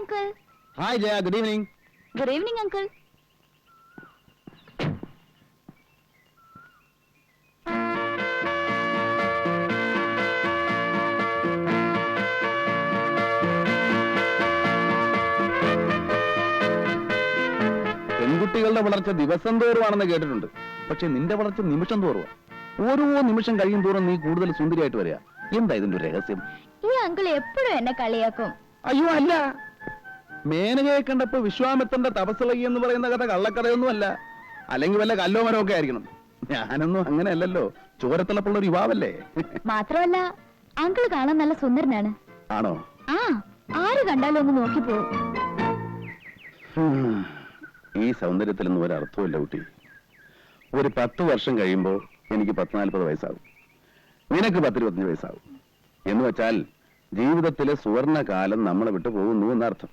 uncle. Hi, Jaya. Good evening. Good evening, uncle. പെൺകുട്ടികളുടെ വളർച്ച ദിവസം തോറുവാണെന്ന് കേട്ടിട്ടുണ്ട്. പക്ഷെ നിന്റെ വളർച്ച നിമിഷം തോറുവാ. ഓരോ നിമിഷം കഴിയും തോറും നീ കൂടുതൽ സുന്ദരിയായിട്ട് വരിക. എന്താ ഇതിന്റെ ഒരു രഹസ്യം? ഈ അങ്കിൾ എപ്പോഴും എന്നെ കളിയാക്കും. അയ്യോ അല്ല, മേനകയെ കണ്ടപ്പോ വിശ്വാമിത്രന്റെ തപസ്സിളകി എന്ന് പറയുന്ന കഥ കള്ളക്കഥയൊന്നും അല്ല. അല്ലെങ്കിൽ വല്ല കല്ലോ മരമോ ഒക്കെ ആയിരിക്കണം. ഞാനൊന്നും അങ്ങനെ അല്ലല്ലോ, ചോരത്തിളപ്പുള്ള ഒരു യുവാവല്ലേ. മാത്രമല്ല അങ്കിൾ കാണാൻ നല്ല സുന്ദരനാണ്. ആണോ? ആ, ആര് കണ്ടാലും ഒന്ന് നോക്കിപ്പോവും. ഈ സൗന്ദര്യത്തിലൊന്നും ഒരർത്ഥമില്ല കുട്ടി. ഒരു 10 വർഷം കഴിയുമ്പോൾ എനിക്ക് 40 വയസ്സാകും, നിനക്ക് 25 വയസ്സാകും. എന്ന് വെച്ചാൽ ജീവിതത്തിലെ സുവർണ കാലം നമ്മളെ വിട്ടു പോകുന്നു എന്നർത്ഥം.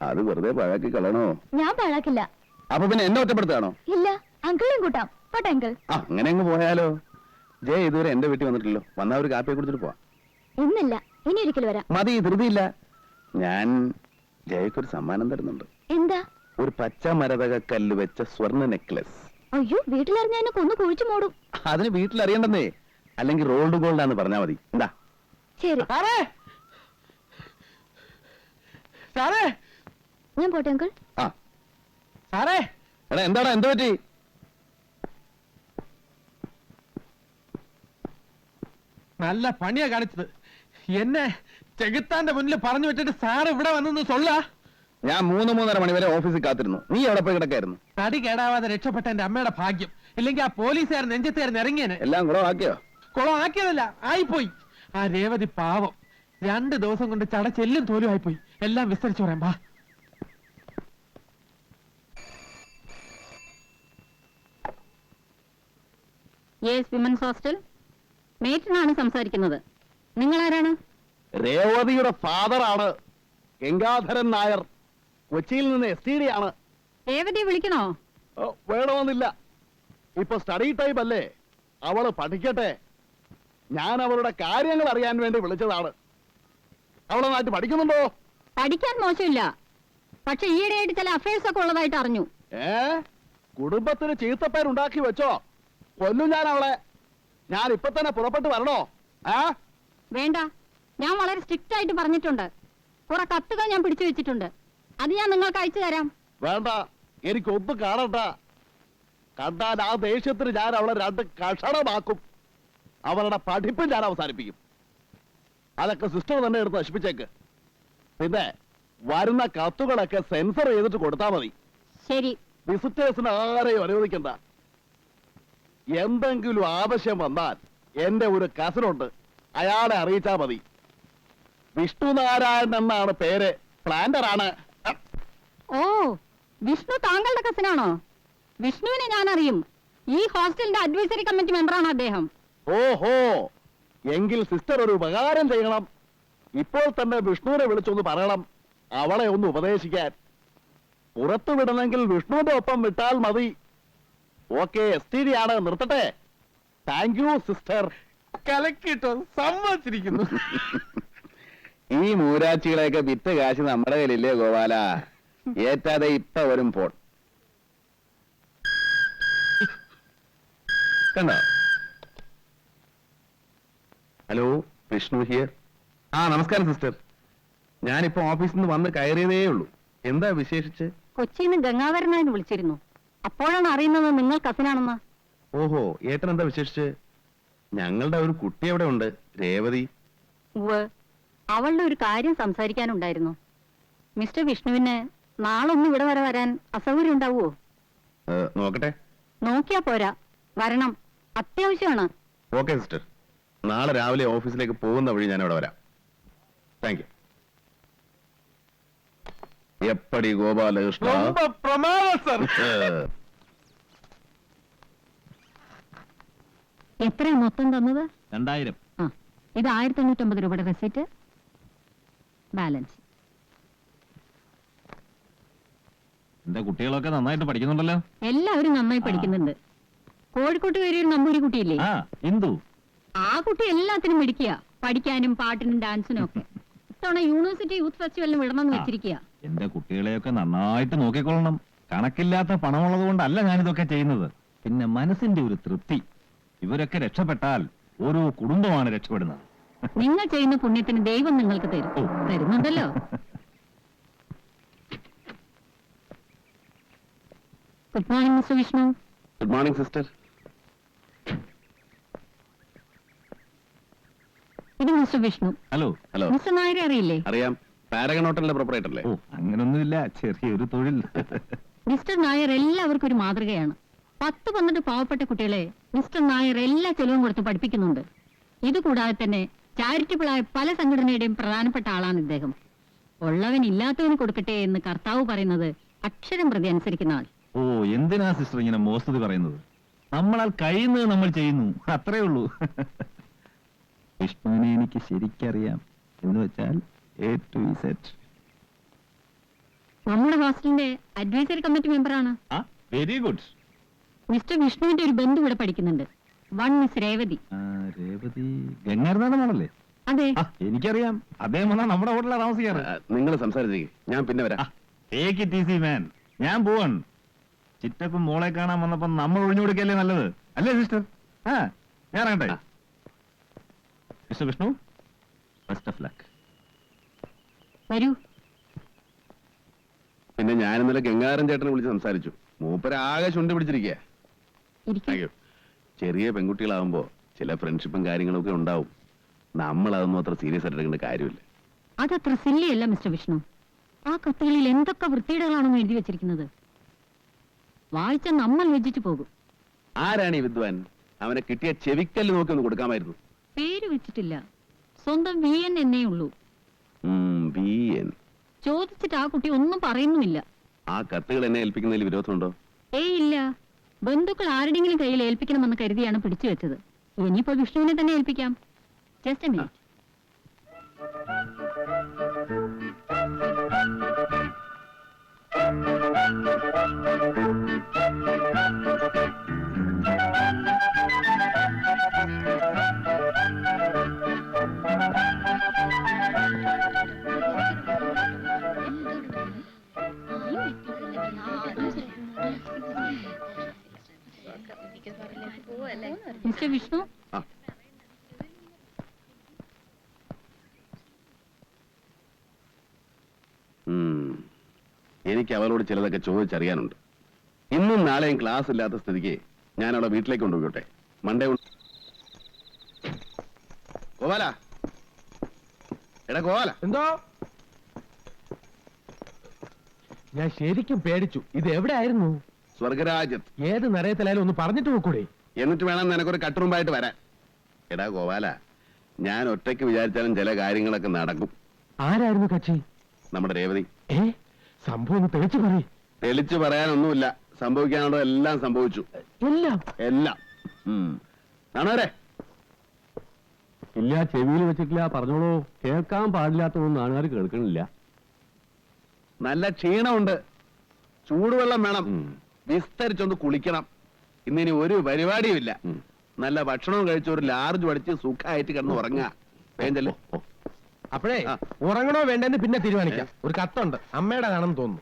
അത് വെറുതെ പാഴാക്കി കളയണോ? ഞാൻ പാഴാക്കില്ല. അപ്പൊ പിന്നെ എന്നെ ഒറ്റപ്പെടുത്താണോ? ഇല്ല, അങ്കിളും കൂട്ടാം. പോട്ടെ അങ്കിൾ. അങ്ങനെ അങ്ങ് പോയാലോ? ജയ ഇതുവരെ എന്റെ വീട്ടിൽ വന്നിട്ടില്ലോ. വന്നാ ഒരു കാപ്പിയെ കുടിച്ചിട്ട് പോവാം. ഇന്നില്ല, ഇനി ഒരിക്കൽ വരാം. മതി, ധൃതിയില്ല. ഞാൻ ജയക്കൊരു സമ്മാനം തരുന്നുണ്ട്. എന്താ? ഒരു പച്ച മരതക കല്ല് വെച്ച സ്വർണ്ണ നെക്ലസ്. അയ്യോ, വീട്ടിലറിഞ്ഞ എന്നെ കൊന്നു കുഴിച്ചു മൂടും. അതിന് വീട്ടിൽ അറിയണ്ടെന്നേ, അല്ലെങ്കിൽ റോൾഡ് ഗോൾഡ് ആന്ന് പറഞ്ഞാ മതി. എന്താ? ശരി, ഞാൻ പോട്ടെ അങ്കിൾ. ആ സാറേ, എടാ എന്താടാ, എന്ത് പറ്റി? നല്ല പണിയാ കാണിച്ചത്. എന്നെ ചെകുത്താന്റെ മുന്നിൽ പറഞ്ഞു വെച്ചിട്ട് സാറ് ഇവിടെ വന്നെന്ന് സൊല്ല. ഞാൻ 3-3:30 മണി വരെ ഓഫീസിൽ കാത്തിരുന്നു. നീ എവിടെ പോയി കിടക്കായിരുന്നു? തടി കേടാവാതെ രക്ഷപ്പെട്ട എന്റെ അമ്മയുടെ ഭാഗ്യം. ഇല്ലെങ്കിൽ ആ പോലീസുകാരൻ നെഞ്ചത്തുകാരൻ ഇറങ്ങിയനെ. എല്ലാം കുളമാക്കിയോ? കുളം ആക്കിയതല്ല, ആയിപ്പോയി. ആ രേവതി പാവം 2 ദിവസം കൊണ്ട് ചടച്ചെല്ലും തോലും ആയിപ്പോയി. എല്ലാം വിസ്തരിച്ചു പറയാം. ബാ. Yes, women's hostel. മേറ്ററാണ് സംസാരിക്കുന്നത്. നിങ്ങൾ ആരാണ്? രേവതിയുടെ ഫാദറാണ് ഗംഗാധരൻ നായർ. കൊച്ചിയിൽ നിന്ന് STD ആണ്. രേവതിയെ വിളിക്കണോ? വേണമെന്നില്ല, ഇപ്പൊ സ്റ്റഡി ടൈം അല്ലേ, അവള് പഠിക്കട്ടെ. ഞാൻ അവളുടെ കാര്യങ്ങൾ അറിയാൻ വേണ്ടി വിളിച്ചതാണ്. അവളെ നാട്ടിൽ പഠിക്കുന്നുണ്ടോ? പഠിക്കാൻ മോശമില്ല, പക്ഷെ ഈയിടെയായിട്ട് ചില അഫയേഴ്സ് ഒക്കെ ഉള്ളതായിട്ട് അറിഞ്ഞു. കുടുംബത്തിന് ചീത്തപ്പേരുണ്ടാക്കി വെച്ചോ? കൊല്ലും ഞാൻ അവളെ. ഞാൻ ഇപ്പൊ തന്നെ പുറപ്പെട്ടു വരണോ? വേണ്ട, ഞാൻ വളരെ സ്ട്രിക്റ്റ് ആയിട്ട് പറഞ്ഞിട്ടുണ്ട്. കുറെ കത്തുകൾ ഞാൻ പിടിച്ചു വെച്ചിട്ടുണ്ട്, അത് ഞാൻ നിങ്ങൾക്ക് അയച്ചു തരാം. വേണ്ട, എനിക്കൊന്നും കാണണ്ട. കണ്ടാൽ ആ ദേഷ്യത്തിന് ഞാൻ അവളെ 2 കഷണമാക്കും. അവളുടെ പഠിപ്പ് ഞാൻ അവസാനിപ്പിക്കും. അതൊക്കെ സിസ്റ്റർ തന്നെ എടുത്ത് നശിപ്പിച്ചേക്ക്. പിന്നെ വരുന്ന കത്തുകളൊക്കെ സെൻസർ ചെയ്തിട്ട് കൊടുത്താൽ മതി. ശരി. വിസിറ്റേഴ്സിന് ആരെയും അനുവദിക്കണ്ട. എന്തെങ്കിലും ആവശ്യം വന്നാൽ എന്റെ ഒരു കസിനുണ്ട്, അയാളെ അറിയിച്ചാൽ മതി. വിഷ്ണുനാരായണൻ എന്നാണ് പേര്. പ്ലാന്റർ ആണ്. ഓ, വിഷ്ണു താങ്കളുടെ കസിനാണോ? വിഷ്ണുവിനെ ഞാൻ അറിയും. ഈ ഹോസ്റ്റലിന്റെ അഡ്വൈസറി കമ്മിറ്റി മെമ്പറാണ് അദ്ദേഹം. ഓഹോ, എങ്കിൽ സിസ്റ്റർ ഒരു ഉപകാരം ചെയ്യണം. ഇപ്പോൾ തന്നെ വിഷ്ണുവിനെ വിളിച്ചൊന്ന് പറയണം, അവളെ ഒന്ന് ഉപദേശിക്കാൻ. പുറത്തു വിടണമെങ്കിൽ വിഷ്ണുവിന്റെ ഒപ്പം വിട്ടാൽ മതി. ഓക്കെ, STD ആണ്. നിർത്തട്ടെ. Thank you sister. കലക്കിട്ടോ, സമ്മതിച്ചിരിക്കുന്നു. ഈ മൂരാച്ചികളെയൊക്കെ വിറ്റ് കാശ് നമ്മുടെ കയ്യിലില്ലേ ഗോപാല? ഏറ്റാതെ ഇപ്പൊ വരും ഫോൺ. കണ്ടോ? Hello, Vishnu here. നമസ്കാരം സിസ്റ്റർ. ഞാനിപ്പോ ഓഫീസിൽ നിന്ന് വന്ന് കയറിയതേ ഉള്ളൂ. എന്താ വിശേഷിച്ച്? കൊച്ചിയിൽ നിന്ന് ഗംഗാധരനായൻ വിളിച്ചിരുന്നു. അപ്പോഴാണ് അറിയുന്നത് നിങ്ങൾ കസിനാണെന്ന്. ഓഹോ, ഏട്ടൻ എന്താ വിശേഷിച്ച്? ഞങ്ങളുടെ ഒരു കുട്ടി അവിടെ ഉണ്ട്, രേവതി. അവളുടെ ഒരു കാര്യം സംസാരിക്കാനുണ്ടായിരുന്നു. മിസ്റ്റർ വിഷ്ണുവിന് നാളൊന്നും ഇവിടെ വരെ വരാൻ അസൗകര്യം ഉണ്ടാവുമോ? നോക്കട്ടെ. നോക്കിയാ പോരാ, വരണം, അത്യാവശ്യമാണ്. ഓക്കെ സിസ്റ്റർ, നാളെ രാവിലെ ഓഫീസിലേക്ക് പോകുന്ന വഴി ഞാൻ അവിടെ വരാം. Thank you. എപ്പടി ഗോപാലകൃഷ്ണ. പ്രമാദം സർ. എത്രയാ മൊത്തം തന്നത്? 2000. ഇത് 1550 രൂപയുടെ റെസിറ്റ്, ബാലൻസ്. എന്റെ കുട്ടികളൊക്കെ നന്നായിട്ട് പഠിക്കുന്നുണ്ടല്ലോ. എല്ലാവരും നന്നായി പഠിക്കുന്നുണ്ട്. കോഴിക്കോട്ടുകാരി ഒരു നമ്പൂരി കുട്ടിയില്ലേ, ഇന്ദു, ആ കുട്ടി എല്ലാത്തിനും മിടിക്കുക, പഠിക്കാനും പാട്ടിനും ഡാൻസിനും ഒക്കെ. ഇത്തവണ യൂണിവേഴ്സിറ്റി യൂത്ത് ഫെസ്റ്റിവലിന് വിടണമെന്ന് വെച്ചിരിക്കുക. എന്റെ കുട്ടികളെയൊക്കെ നന്നായിട്ട് നോക്കിക്കൊള്ളണം. കണക്കില്ലാത്ത പണമുള്ളത് കൊണ്ടല്ല ഞാനിതൊക്കെ ചെയ്യുന്നത്. പിന്നെ മനസ്സിന്റെ ഒരു തൃപ്തി. ഇവരൊക്കെ രക്ഷപ്പെട്ടാൽ ഓരോ കുടുംബമാണ് രക്ഷപ്പെടുന്നത്. നിങ്ങൾ ചെയ്യുന്ന പുണ്യത്തിന് ദൈവം നിങ്ങൾക്ക് തരും. ഓ. തരുന്നുണ്ടല്ലോ. Good morning mister Vishnu. Good morning sister. ഇത് mister Vishnu. Hello. Hello. Mister നായരെ അറിയില്ലേ? അറിയാം, പാരഗൺ ഹോട്ടലിന്റെ പ്രൊപ്പറേറ്റർ അല്ലേ? ഓ, അങ്ങനൊന്നുമില്ല, ചെറിയൊരു തൊഴിൽ. മിസ്റ്റർ നായർ എല്ലാവർക്കും ഒരു മാതൃകയാണ്. 10-12 പാവപ്പെട്ട കുട്ടികളെ മിസ്റ്റർ നായർ എല്ലാ ചെലവും കൊടുത്ത് പഠിപ്പിക്കുന്നുണ്ട്. ഇതുകൂടാതെ തന്നെ ചാരിറ്റബിൾ ആയ പല സംഘടനയുടെയും പ്രധാനപ്പെട്ട ആളാണ് ഇദ്ദേഹം. ഉള്ളവൻ ഇല്ലാത്തവന് കൊടുക്കട്ടെ എന്ന് കർത്താവ് പറയുന്നത് അക്ഷരം പ്രതി അനുസരിക്കുന്ന ആൾ. ഓ, എന്തിനാ സിസ്റ്റർ ഇങ്ങനെ മോസ്തുതി പറയുന്നത്? നമ്മളാൽ കഴിയുന്നത് നമ്മൾ ചെയ്യുന്നു, അത്രേ ഉള്ളൂ. വിഷ്ണുവിനെ എനിക്ക് ശരിക്കറിയാം. എന്ന് വെച്ചാൽ A to Z. നമ്മുടെ ഹോസ്റ്റലിന്റെ അഡ്വൈസറി കമ്മിറ്റി മെമ്പറാണ്. Very good. മിസ്റ്റർ വിഷ്ണുവിന്റെ ഒരു ബന്ധു ഇവിടെ പഠിക്കുന്നുണ്ട്. One miss Revathi. രേവതി ഗംഗാരനാഥ മോളല്ലേ? അതെ. എനിക്കറിയാം. അദ്ദേഹം വന്നാ നമ്മുടെ ഹോട്ടലിലാണ് താമസിക്കാറ്. നിങ്ങൾ സംസാരിച്ചേ, ഞാൻ പിന്നെ വരാം. Take it easy man. ഞാൻ പോവാൻ. ചിറ്റപ്പം മോളെ കാണാൻ വന്നപ്പോ നമ്മൾ ഒഴിഞ്ഞു കൊടുക്കല്ലേ നല്ലത്, അല്ലേ സിസ്റ്റർ? ഞാൻ ഇറങ്ങട്ടെ. Mister Vishnu, best of luck. വരൂ. പിന്നെ ഞാൻ ഇന്നലെ ഗംഗാരൻ ചേട്ടനെ വിളിച്ച് സംസാരിച്ചു. മൂപ്പരാകെ ചുണ്ടി പിടിച്ചിരിക്കുക. ഇരിക്കൂ. ചെറിയ പെൺകുട്ടികളാവുമ്പോ ചില ഫ്രണ്ട്ഷിപ്പും കാര്യങ്ങളൊക്കെ ഉണ്ടാവും. നമ്മൾ അതൊന്നും അത്ര സീരിയസ് ആയിട്ട് എടുക്കേണ്ട കാര്യമില്ല. അതത്ര സില്ലിയല്ല മിസ്റ്റർ വിഷ്ണു. ആ കത്തുകളിൽ എന്തൊക്കെ വൃത്തിയിടകളാണെന്ന് എഴുതി വെച്ചിരിക്കുന്നത്. വായിച്ച നമ്മൾ വെച്ചിട്ട് പോകും. ആരാണ് ഈ വിദ്വാൻ? അവനെ കിട്ടിയ ചെവിക്കല്ല് നോക്കി ഒന്ന് കൊടുക്കാമായിരുന്നു. പേര് വെച്ചിട്ടില്ല, സ്വന്തം VN എന്നേ ഉള്ളൂ. VN. ചോദിച്ചിട്ട് ആ കുട്ടി ഒന്നും പറയുന്നുമില്ല. ആ കത്തുകൾ എന്നെ ഏൽപ്പിക്കുന്നതിൽ വിരോധമുണ്ടോ? ഇല്ല. ബന്ധുക്കൾ ആരുടെങ്കിലും കയ്യിൽ ഏൽപ്പിക്കണമെന്ന് കരുതിയാണ് പിടിച്ചു വെച്ചത്. ഇനിയിപ്പോ വിഷ്ണുവിനെ തന്നെ ഏൽപ്പിക്കാം. Just a minute. Mister Vishnu, എനിക്ക് അവളോട് ചിലതൊക്കെ ചോദിച്ചറിയാനുണ്ട്. ഇന്നും നാളെയും ക്ലാസ് ഇല്ലാത്ത സ്ഥിതിക്ക് ഞാൻ അവളെ വീട്ടിലേക്ക് കൊണ്ടുപോയിട്ടെ. മൺഡേ ഗോപാല, എടാ ഗോപാല. എന്തോ? ഞാൻ ശരിക്കും പേടിച്ചു. ഇത് എവിടെയായിരുന്നു? സ്വർഗരാജ്യത്ത്. ഏത് നരയത്തിലായാലും ഒന്ന് പറഞ്ഞിട്ട് നോക്കൂടെ? എന്നിട്ട് വേണം നിനക്കൊരു കട്ടുറുമ്പായിട്ട് വരാൻ. എടാ ഗോപാല, ഞാൻ ഒറ്റയ്ക്ക് വിചാരിച്ചാലും ചില കാര്യങ്ങളൊക്കെ നടക്കും. ആരായിരുന്നു കക്ഷി? നമ്മുടെ രേവതി. സംഭവം ഒന്ന് തെളിച്ചു പറയേ. തെളിച്ചു പറയാനൊന്നുമില്ല. സംഭവിക്കാനുള്ളത് എല്ലാം സംഭവിച്ചു. എല്ലാം എല്ലാം. കാണാരെ ഇല്ല, ചെവിയിൽ വെച്ചിട്ടില്ല. പറഞ്ഞോളൂ. കേൾക്കാൻ പാടില്ലാത്തതൊന്നും ആൾക്കാർ കേൾക്കണില്ല. നല്ല ക്ഷീണമുണ്ട്. ചൂടുവെള്ളം വേണം. വിസ്തരിച്ചൊന്ന് കുളിക്കണം. ഇന്നിനി ഒരു പരിപാടിയും ഇല്ല. നല്ല ഭക്ഷണവും കഴിച്ച് ഒരു ലാർജ് പഠിച്ച് സുഖമായിട്ട് കിടന്ന് ഉറങ്ങാ. വേണ്ടല്ലേ? അപ്പോഴേ ഉറങ്ങണോ വേണ്ടെന്ന് പിന്നെ തീരുമാനിക്കാം. ഒരു കത്തുണ്ട്, അമ്മയുടെതാണെന്ന് തോന്നുന്നു.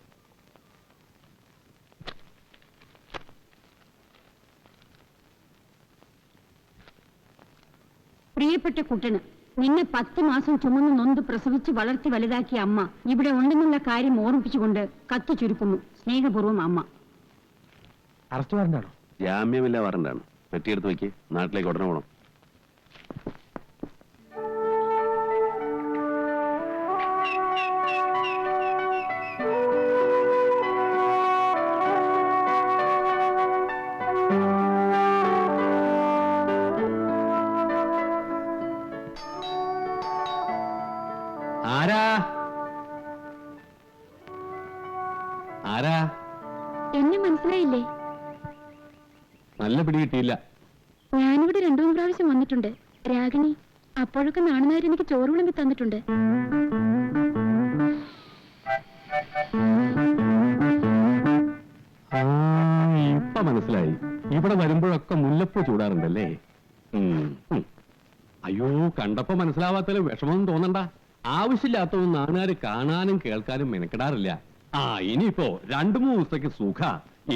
പ്രിയപ്പെട്ട കുട്ടന്, നിന്നെ 10 മാസം ചുമന്ന് നൊന്ത് പ്രസവിച്ച് വളർത്തി വലുതാക്കിയ അമ്മ ഇവിടെ ഉണ്ടെന്നുള്ള കാര്യം ഓർമ്മിപ്പിച്ചുകൊണ്ട് കത്ത് ചുരുക്കുന്നു. സ്നേഹപൂർവ്വം അമ്മ. അറസ്റ്റ് വാറന്റാണോ? ജാമ്യമില്ല വാറണ്ടാണ്. പെട്ടിയെടുത്ത് വയ്ക്ക്. നാട്ടിലേക്ക് ഉടനെ പോകണം. ആരാ ആരാ? എന്നെ മനസ്സിലായില്ലേ? നല്ല പിടി കിട്ടിയില്ല. ഞാനിവിടെ 2-3 പ്രാവശ്യം വന്നിട്ടുണ്ട്. രാഗിണി. അപ്പോഴൊക്കെ നാണുനായർ എനിക്ക് ചോറ് വിളമ്പി തന്നിട്ടുണ്ട്. ഇപ്പൊ മനസ്സിലായി. ഇവിടെ വരുമ്പോഴൊക്കെ മുല്ലപ്പൂ ചൂടാറുണ്ടല്ലേ? അയ്യോ, കണ്ടപ്പോ മനസ്സിലാവാത്തതിൽ വിഷമമൊന്നും തോന്നണ്ട. ആവശ്യമില്ലാത്തൊന്നും നാട്ടുകാര് കാണാനും കേൾക്കാനും മെനക്കെടാറില്ല. ഇനിയിപ്പോ 2-3 ദിവസത്തേക്ക് സുഖ,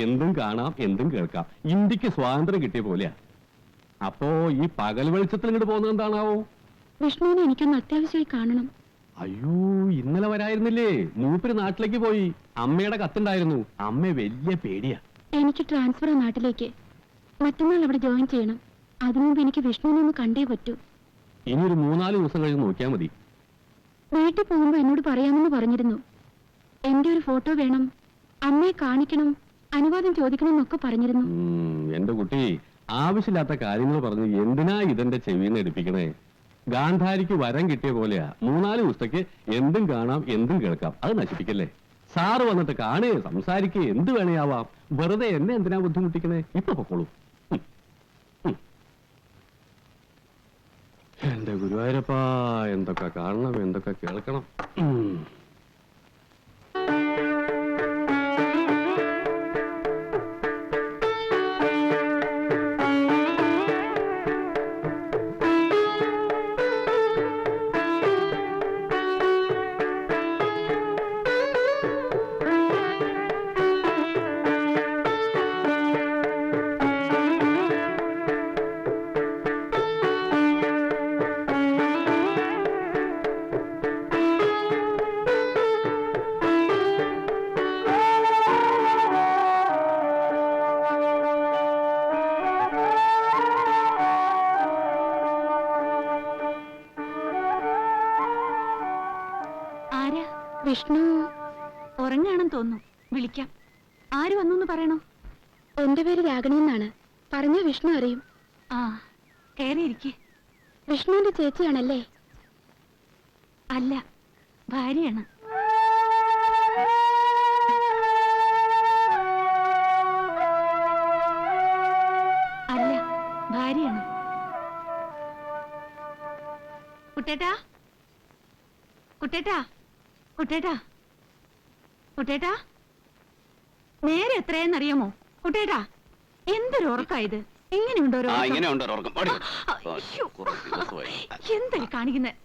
എന്തും കാണാം എന്തും കേൾക്കാം. ഇന്ത്യക്ക് സ്വാതന്ത്ര്യം കിട്ടിയ പോലെയാ. അപ്പോ ഈ പകൽ വെളിച്ചത്തിൽ ഇങ്ങോട്ട് പോകുന്നത് എന്താണാവോ? വിഷ്ണുവിനെ എനിക്കൊന്ന് അത്യാവശ്യമായി കാണണം. അയ്യോ, ഇന്നലെ വരായിരുന്നില്ലേ? മൂപ്പര് നാട്ടിലേക്ക് പോയി. അമ്മയുടെ കത്തുണ്ടായിരുന്നു. അമ്മ വലിയ പേടിയാ. എനിക്ക് ട്രാൻസ്ഫർ നാട്ടിലേക്ക്. മറ്റന്നാൾ അവിടെ ജോയിൻ ചെയ്യണം. അതിനു മുമ്പ് എനിക്ക് വിഷ്ണുവിനെ ഒന്ന് കണ്ടേ പറ്റൂ. ഇനി ഒരു 3-4 ദിവസം കഴിഞ്ഞ് നോക്കിയാൽ മതി. വീട്ടിൽ പോകുമ്പോ എന്നോട് പറയാമെന്ന് പറഞ്ഞിരുന്നു. എന്റെ ഒരു ഫോട്ടോ വേണം, അമ്മയെ കാണിക്കണം, അനുവാദം ചോദിക്കണം എന്നൊക്കെ പറഞ്ഞിരുന്നു. എന്റെ കുട്ടി, ആവശ്യമില്ലാത്ത കാര്യങ്ങൾ പറഞ്ഞ് എന്തിനാ ഇതെന്റെ ചെവിന്ന് എടുപ്പിക്കണേ? ഗാന്ധാരിക്ക് വരം കിട്ടിയ പോലെയാ. 3-4 ദിവസത്തേക്ക് എന്തും കാണാം എന്തും കേൾക്കാം. അത് നശിപ്പിക്കല്ലേ. സാറ് വന്നിട്ട് കാണുക സംസാരിക്കുക എന്ത് വേണേയാവാം. വെറുതെ എന്നെ എന്തിനാ ബുദ്ധിമുട്ടിക്കണേ? ഇപ്പൊ പൊക്കോളൂ. എന്റെ ഗുരുവായൂരപ്പാ, എന്തൊക്കെ കാണണം എന്തൊക്കെ കേൾക്കണം. വിഷ്ണു ഉറങ്ങാണെന്ന് തോന്നുന്നു. വിളിക്കാം. ആര് വന്നു പറയണോ? എന്റെ പേര് രാഗിണി എന്നാണ്. പറഞ്ഞ വിഷ്ണു അറിയും. ആ, കയറിയിരിക്കെ. വിഷ്ണുവിന്റെ ചേച്ചിയാണല്ലേ? അല്ല, ഭാര്യയാണ്. അല്ല, ഭാര്യയാണ്. കുട്ടേട്ടാ, കുട്ടേട്ടാ, കുട്ടേട്ടാ, കുട്ടേട്ടാ, നേരെ എത്രയെന്നറിയാമോ? കുട്ടേട്ടാ, എന്തൊരു ഉറക്കായത്! എങ്ങനെയുണ്ടോ എന്തായി കാണിക്കുന്നത്?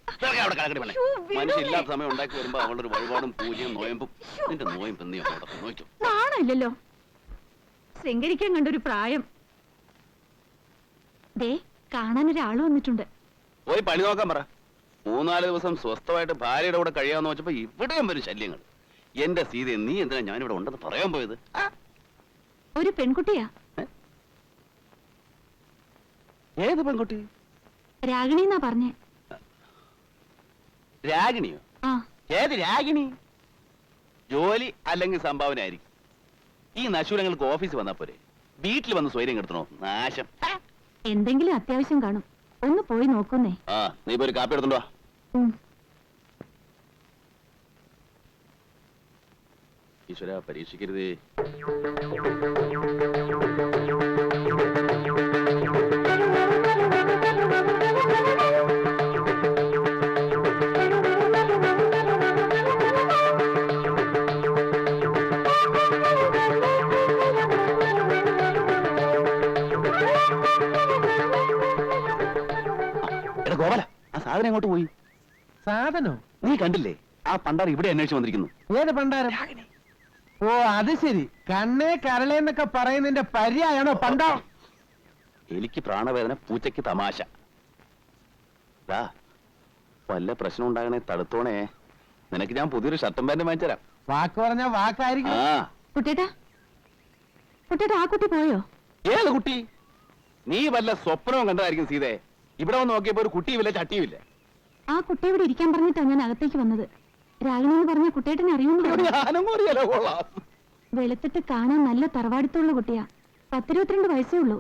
സമയം ഉണ്ടാക്കി വരുമ്പോ അവളുടെ ഒരു വഴിപാടും പൂജയും നോയമ്പും. നിന്റെ നോയമ്പ് നോക്കും. നാണമില്ലല്ലോ. ശൃംഗരിക്കാൻ കണ്ടൊരു പ്രായം. ദേ, കാണാനൊരാള് വന്നിട്ടുണ്ട്. പോയി പണി നോക്കാൻ പറ. 3-4 ദിവസം സ്വസ്ഥമായിട്ട് ഭാര്യയുടെ കൂടെ കഴിയാന്ന് വെച്ചപ്പോ ഇവിടെയും വരും ശല്യങ്ങൾ. എന്റെ സീതയെ നീ എന്തിനാ ഞാനിവിടെ ഉണ്ടെന്ന് പറയാൻ പോയത്? ഒരു പെൺകുട്ടിയാ. ഏത് പെൺകുട്ടി? രാഗിണി എന്നാ പറഞ്ഞേ. രാഗിണിയോ? ആ. ഏത് രാഗിണി? ജോലി അല്ലെങ്കിൽ സംഭാവന ആയിരിക്കും. ഈ നശൂരങ്ങൾക്ക് ഓഫീസിൽ വന്നാ പോരെ, വീട്ടിൽ വന്ന് സ്വൈര്യം കെടുത്തണോ? നാശം. എന്തെങ്കിലും അത്യാവശ്യം കാണും. ഒന്ന് പോയി നോക്കുന്നേ. ആ, നീ പോയി ഒരു കാപ്പി എടുത്തുണ്ടോ? ഈശ്വര, പരീക്ഷിക്കരുതേ. ഗോപാല, ആ സാധനം എങ്ങോട്ട് പോയി? സാധനോ? നീ കണ്ടില്ലേ? ആ പണ്ടാർ ഇവിടെ അന്വേഷിച്ച് വന്നിരിക്കുന്നു. ഏത് പണ്ടാരം? ഓ, അത് ശരി. കണ്ണേ കരളേന്നൊക്കെ പറയുന്നതിന്റെ പര്യായാണോ പണ്ടാ? എനിക്ക് പ്രാണവേദന, പൂച്ചയ്ക്ക് തമാശ. വല്ല പ്രശ്നം ഉണ്ടാകണേ തടുത്തോണേ. നിനക്ക് ഞാൻ പുതിയൊരു ഷർട്ടും പാന്റും വാങ്ങിച്ചു തരാം. വാക്ക് പറഞ്ഞ വാക്കായിരിക്കും. കുട്ടേട്ടാ, കുട്ടേട്ടാ, ആ കുട്ടി പോയോ? ഏത് കുട്ടി? നീ വല്ല സ്വപ്നവും കണ്ടതായിരിക്കും സീതേ. ഇവിടെ വന്ന് നോക്കിയപ്പോ ഒരു കുട്ടിയുമില്ല ചട്ടിയുമില്ല. ആ കുട്ടി ഇവിടെ ഇരിക്കാൻ പറഞ്ഞിട്ടാ ഞാൻ അകത്തേക്ക് വന്നത്. രാഗിണി എന്ന് പറഞ്ഞ കുട്ടേട്ടനെ അറിയുന്നു. വെളുത്തിട്ട് കാണാൻ നല്ല തറവാടിത്തുള്ള കുട്ടിയാ. 10-22 വയസ്സേ ഉള്ളൂ.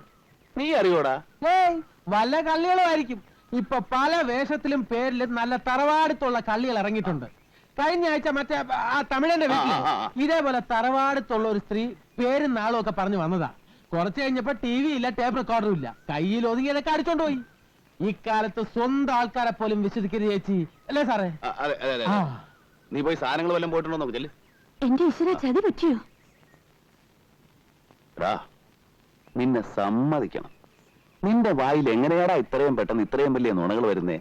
നീ അറിയോടാ? ഏയ്, വല്ല കള്ളികളും ആയിരിക്കും. ഇപ്പൊ പല വേഷത്തിലും പേരിലും നല്ല തറവാടിത്തുള്ള കള്ളികൾ ഇറങ്ങിയിട്ടുണ്ട്. കഴിഞ്ഞ ആഴ്ച മറ്റേ ആ തമിഴന്റെ വീട്ടില് ഇതേപോലെ തറവാടിത്തുള്ള ഒരു സ്ത്രീ പേരും നാളും ഒക്കെ പറഞ്ഞു വന്നതാ. കുറച്ച് കഴിഞ്ഞപ്പോ TV ഇല്ല, ടേപ്പ് റെക്കോർഡറും ഇല്ല. കയ്യിൽ ഒതുങ്ങിയതൊക്കെ അടിച്ചോണ്ട് പോയി. ഇക്കാലത്ത് സ്വന്തം ആൾക്കാരെ പോലും വിശ്വസിക്കരുത് ചേച്ചി, അല്ലേ സാറേ? നീ പോയി സാധനങ്ങൾ വല്ലതും പോയിട്ടുണ്ടോ നോക്ക്. ചെല്ല്. എന്റെ ഈശ്വര, ചതി പറ്റിയോ? നിന്നെ സമ്മതിക്കണം. നിന്റെ വായിൽ എങ്ങനെയാടാ ഇത്രയും പെട്ടെന്ന് ഇത്രയും വലിയ നുണകൾ വരുന്നേ?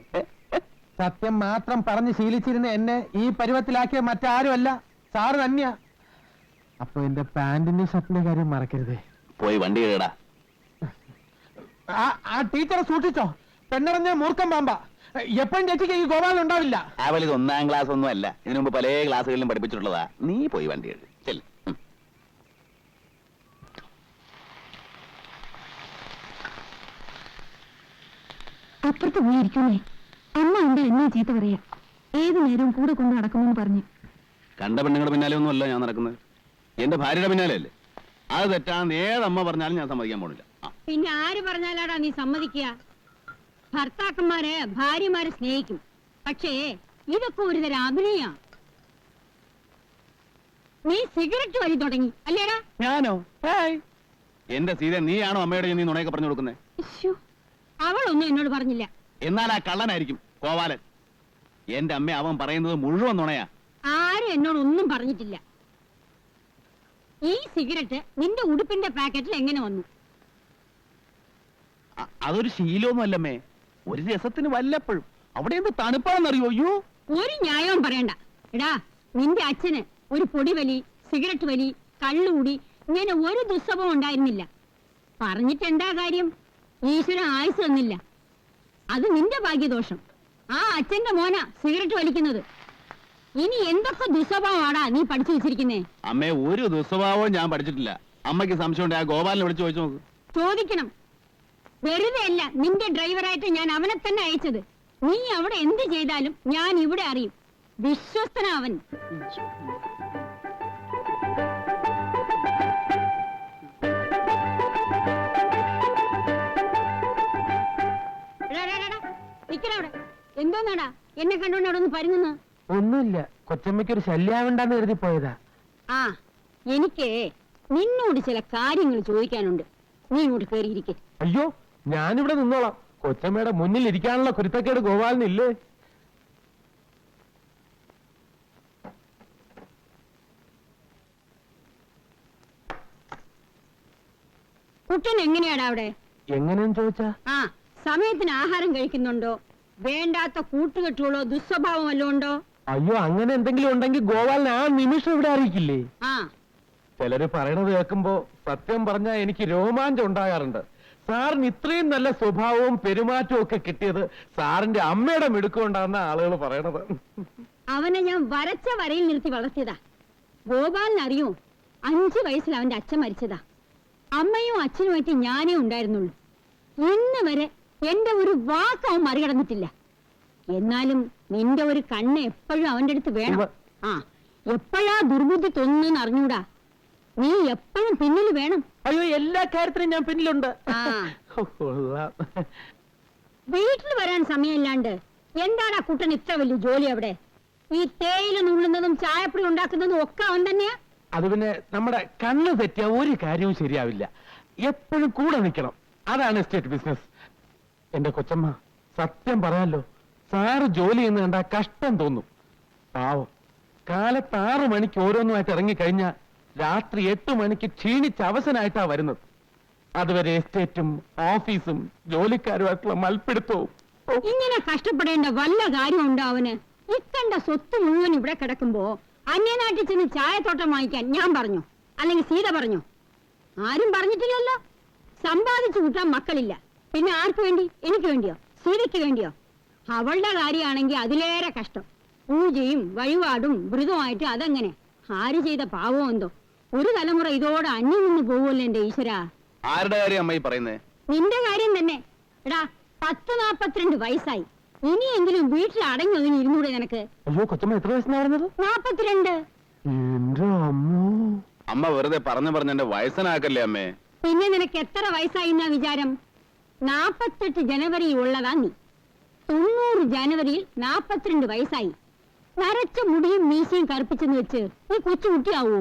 സത്യം മാത്രം പറഞ്ഞ് ശീലിച്ചിരുന്ന എന്നെ ഈ പരുവത്തിലാക്കിയ മറ്റാരുമല്ല, സാറ് തന്നെയാ. അപ്പൊ എന്റെ പാന്റിന്റെ ഷർട്ടിന്റെ കാര്യം മറക്കരുതേ. പോയി വണ്ടി കേടാ. ആ ടീച്ചറെ സൂക്ഷിച്ചോ, പെണ്ണറിഞ്ഞ മൂർഖം പാമ്പ. എപ്പോഴും ചേച്ചിക്ക് ഈ ഗോപാലൻ ഉണ്ടാവില്ല. അവൽ ഇത് 1ാം ക്ലാസ് ഒന്നും അല്ല, ഇതിനു മുമ്പ് പല ക്ലാസ്സുകളിലും പഠിപ്പിച്ചിട്ടുള്ളതാ. നീ പോയി വണ്ടി കേട് ചെല്ല്. അപ്പുറത്ത് പോയിരിക്കുന്നേ. അമ്മ ഉണ്ട് എന്നെ ചീത്ത പറയാ. ഏതു നേരവും കൂടെ കൊണ്ട് നടക്കുമെന്ന് പറഞ്ഞു. കണ്ട പെണ്ണുങ്ങളുടെ പിന്നാലെ ഒന്നും അല്ല ഞാൻ നടക്കുന്നത്, എന്റെ ഭാര്യയുടെ പിന്നാലെ അല്ലേ. അത് തെറ്റാന്ന് ഏതമ്മ പറഞ്ഞാലും ഞാൻ സമ്മതിക്കാൻ പോണില്ല. പിന്നെ ആര് പറഞ്ഞാലാടാ നീ സമ്മതിക്കുക? ഭർത്താക്കന്മാര് ഭാര്യമാരെ സ്നേഹിക്കും, പക്ഷേ ഇതൊക്കെ ഒരു തരം അഭിനയ. നീ സിഗരറ്റ് വലി തുടങ്ങി അല്ലേടാ? ഞാനോ? എന്റെ സീത, നീയാണോ അമ്മയുടെ നീ നുണയൊക്കെ പറഞ്ഞു കൊടുക്കുന്നത്? ശ്ശോ, അവളൊന്നും എന്നോട് പറഞ്ഞില്ല. എന്നാൽ ആ കള്ളനായിരിക്കും കോവാലൻ. എന്റെ അമ്മ അവൻ പറയുന്നത് മുഴുവൻ നുണയാ. ആരും എന്നോടൊന്നും പറഞ്ഞിട്ടില്ല. ഈ സിഗരറ്റ് നിന്റെ ഉടുപ്പിന്റെ പാക്കറ്റിൽ എങ്ങനെ വന്നു? അതൊരു ശീലമൊന്നും അല്ലമ്മേ, ഒരു രസത്തിന് വല്ലപ്പോഴും. അവിടെ എന്ത് തണുപ്പാണെന്നറിയോ? അയ്യോ, ഒരു ന്യായവും പറയണ്ട. എടാ, നിന്റെ അച്ഛന് ഒരു പൊടിവലി, സിഗരറ്റ് വലി, കള്ളുകൂടി ഇങ്ങനെ ഒരു ദുസ്വഭാവം ഉണ്ടായിരുന്നില്ല. പറഞ്ഞിട്ട് എന്താ കാര്യം? ഈശ്വരൻ ആയുസ് തന്നില്ല. അത് നിന്റെ ഭാഗ്യദോഷം. ആ അച്ഛന്റെ മോന സിഗരറ്റ് വലിക്കുന്നത്. ഇനി എന്തൊക്കെ ദുസ്വഭാവമാടാ നീ പഠിച്ചു വെച്ചിരിക്കുന്നേ? അമ്മേ, ഒരു ദുസ്വഭാവവും ഞാൻ പഠിച്ചിട്ടില്ല. അമ്മയ്ക്ക് സംശയമുണ്ട്, ആ ഗോപാലിനെ വിളിച്ചു ചോദിച്ചു നോക്ക്. ചോദിക്കണം. വെറുതെ അല്ല നിന്റെ ഡ്രൈവറായിട്ട് ഞാൻ അവനെ തന്നെ അയച്ചത്. നീ അവിടെ എന്ത് ചെയ്താലും ഞാൻ ഇവിടെ അറിയും. വിശ്വസ്തനാ അവൻ. എന്തോന്നാടാ എന്നെ കണ്ടോണ്ട് അവിടെ ഒന്ന് പരുങ്ങുന്നു? ഒന്നുമില്ല, കൊച്ചമ്മയ്ക്ക് ഒരു ശല്യാവണ്ടെന്ന് കരുതി പോയതാ. ആ, എനിക്ക് നിന്നോട് ചില കാര്യങ്ങൾ ചോദിക്കാനുണ്ട്. നീ ഇങ്ങോട്ട് കയറിയിരിക്കെ. അയ്യോ, ഞാനിവിടെ നിന്നോളാം. കൊച്ചമ്മയുടെ മുന്നിൽ ഇരിക്കാനുള്ള കുരുത്തക്കേട് ഗോപാലിനില്ലേ? കുട്ടൻ എങ്ങനെയാടാ അവിടെ? എങ്ങനെയെന്ന് ചോദിച്ചാ? ആ, സമയത്തിന് ആഹാരം കഴിക്കുന്നുണ്ടോ? വേണ്ടാത്ത കൂട്ടുകെട്ടുകളോ ദുസ്വഭാവം വല്ലതും ഉണ്ടോ? അയ്യോ, അങ്ങനെ എന്തെങ്കിലും ഉണ്ടെങ്കിൽ ഗോപാലിനെ ആ നിമിഷം ഇവിടെ അറിയിക്കില്ലേ? ആ, ചിലര് പറയണത് കേൾക്കുമ്പോ സത്യം പറഞ്ഞാൽ എനിക്ക് രോമാഞ്ചം ഉണ്ടാകാറുണ്ട്. സാറിന് ഇത്രയും നല്ല സ്വഭാവവും പെരുമാറ്റവും ഒക്കെ കിട്ടിയത് സാറിന്റെ അമ്മയുടെ മിടുക്കൊണ്ടാന്ന ആളുകൾ പറയണത്. അവനെ ഞാൻ വരച്ച വരയിൽ നിർത്തി വളർത്തിയതാ. ഗോപാലിനറിയോ, 5 വയസ്സിൽ അവന്റെ അച്ഛൻ മരിച്ചതാ. അമ്മയും അച്ഛനുമായിട്ട് ഞാനേ ഉണ്ടായിരുന്നുള്ളൂ. ഇന്ന് വരെ എന്റെ ഒരു വാക്ക് അവൻ മറികടന്നിട്ടില്ല. എന്നാലും നിന്റെ ഒരു കണ്ണ് എപ്പോഴും അവന്റെ അടുത്ത് വേണം. ആ, എപ്പോഴാ ദുർബുദ്ധി തോന്നുന്നു അറിഞ്ഞൂടാ. നീ എപ്പോഴും പിന്നിൽ വേണം. അയ്യോ, എല്ലാ കാര്യത്തിനും ഞാൻ പിന്നിലുണ്ട്. ആ, കൊള്ളാം. വീട്ടിൽ വരാൻ സമയമില്ലാണ്ട് എന്താടാ കുട്ടൻ ഇത്ര വലിയ ജോലി അവിടെ? ഈ തേയില നുള്ളുന്നതും ചായപ്പൊടി ഉണ്ടാക്കുന്നതും ഒക്കെ അവൻ തന്നെയാ? അത് പിന്നെ നമ്മുടെ കണ്ണ് തെറ്റിയ ഒരു കാര്യവും ശരിയാവില്ല. എപ്പോഴും കൂടെ നിൽക്കണം. അതാണ് എസ്റ്റേറ്റ് ബിസിനസ്. എന്റെ കൊച്ചമ്മ, സത്യം പറയാലോ, സാറ് ജോലി ചെയ്യുന്ന കണ്ടാ കഷ്ടം തോന്നും. പാവം, കാലത്ത് 6 മണിക്ക് ഓരോന്നുമായിട്ട് ഇറങ്ങിക്കഴിഞ്ഞാൽ രാത്രി 8 മണിക്ക് ക്ഷീണിച്ച് അവസനായിട്ടാ വരുന്നത്. അതുവരെ എസ്റ്റേറ്റും ഓഫീസും ജോലിക്കാരുമായിട്ടുള്ള മൽപ്പിടുത്തവും. ഇങ്ങനെ കഷ്ടപ്പെടേണ്ട വല്ല കാര്യമുണ്ടോ അവന്? ഇക്കണ്ട സ്വത്ത് മുഴുവൻ ഇവിടെ കിടക്കുമ്പോ അന്യനാട്ടിൽ ചെന്ന് ചായത്തോട്ടം വാങ്ങിക്കാൻ ഞാൻ പറഞ്ഞു, അല്ലെങ്കിൽ സീത പറഞ്ഞു? ആരും പറഞ്ഞിട്ടില്ലല്ലോ. സമ്പാദിച്ചു കൂട്ടാൻ മക്കളില്ല. പിന്നെ ആർക്ക് വേണ്ടി? എനിക്ക് വേണ്ടിയോ? സീതയ്ക്ക് വേണ്ടിയോ? അവളുടെ കാര്യമാണെങ്കിൽ അതിലേറെ കഷ്ടം. പൂജയും വഴിപാടും വ്രതമായിട്ട് അതങ്ങനെ. ആര് ചെയ്ത പാവം എന്തോ. ഒരു തലമുറ ഇതോടെ അന്യം നിന്ന് പോവുമല്ലോ എന്റെ ഈശ്വരാ. ആരുടെ കാര്യം അമ്മ ഈ പറയുന്നേ? നിന്റെ കാര്യം തന്നെ. എടാ, 10-42 വയസ്സായി. ഇനിയെങ്കിലും വീട്ടിൽ അടങ്ങി ഒതുങ്ങി ഇരുന്നൂടെ നിനക്ക്? അയ്യോ, കൊച്ചമ്മ എത്ര വയസ്സാണ് പറഞ്ഞത്? 42. എന്റെ അമ്മോ. അമ്മ വെറുതെ പറഞ്ഞ് എന്റെ വയസ്സനാക്കല്ലേ അമ്മേ. പിന്നെ നിനക്ക് എത്ര വയസ്സായി എന്നാ വിചാരം? 48 ജനുവരിയിൽ ഉള്ളതാ നീ. 90 ജനുവരിയിൽ 42 വയസ്സായി. നരച്ച മുടിയും മീശയും കറുപ്പിച്ചെന്ന് വെച്ച് നീ കൊച്ചുകുട്ടിയാവൂ?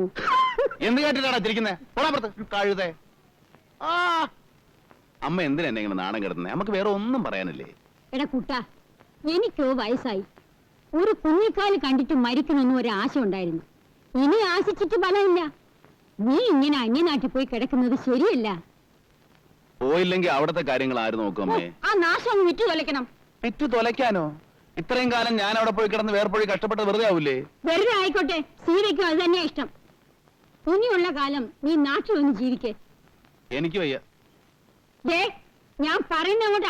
എന്ത് കേട്ടിട്ടാണ് ചിരിക്കുന്നേ? കഴുതേ. ആ, അമ്മ എന്തിനാ എന്നെ ഇങ്ങനെ നാണം കിടത്തുന്നേ? നമുക്ക് വേറെ ഒന്നും പറയാനില്ലേ? എടാ കുട്ടാ, എനിക്കോ വയസ്സായി. ഒരു കുഞ്ഞിക്കാല് കണ്ടിട്ട് മരിക്കണമെന്ന് ഒരു ആശ ഉണ്ടായിരുന്നു. ഇനി ആശിച്ചിട്ട് ഫലമില്ല. നീ ഇങ്ങനെ അന്യനാട്ടിൽ പോയി കിടക്കുന്നത് ശരിയല്ല. പോയില്ലെങ്കിൽ അവിടത്തെ കാര്യങ്ങൾ ആര് നോക്കും അമ്മേ? ആ നാശം ഒന്ന് വിറ്റു തൊലയ്ക്കണം. വിറ്റു തൊലയ്ക്കാനോ? ഇത്രയും കാലം ഞാൻ അവിടെ പോയി കിടന്ന് വേർപ്പൊഴി കഷ്ടപ്പെട്ട് വെറുതെ ആവൂലേ? വെറുതെ ആയിക്കോട്ടെ, സീതയ്ക്കും അത് തന്നെയാ ഇഷ്ടം. ഇനിയുള്ള കാലം നീ നാട്ടിൽ വന്ന് ജീവിക്കേ. എനിക്ക് വയ്യ. ഞാൻ പറയുന്ന അങ്ങോട്ട്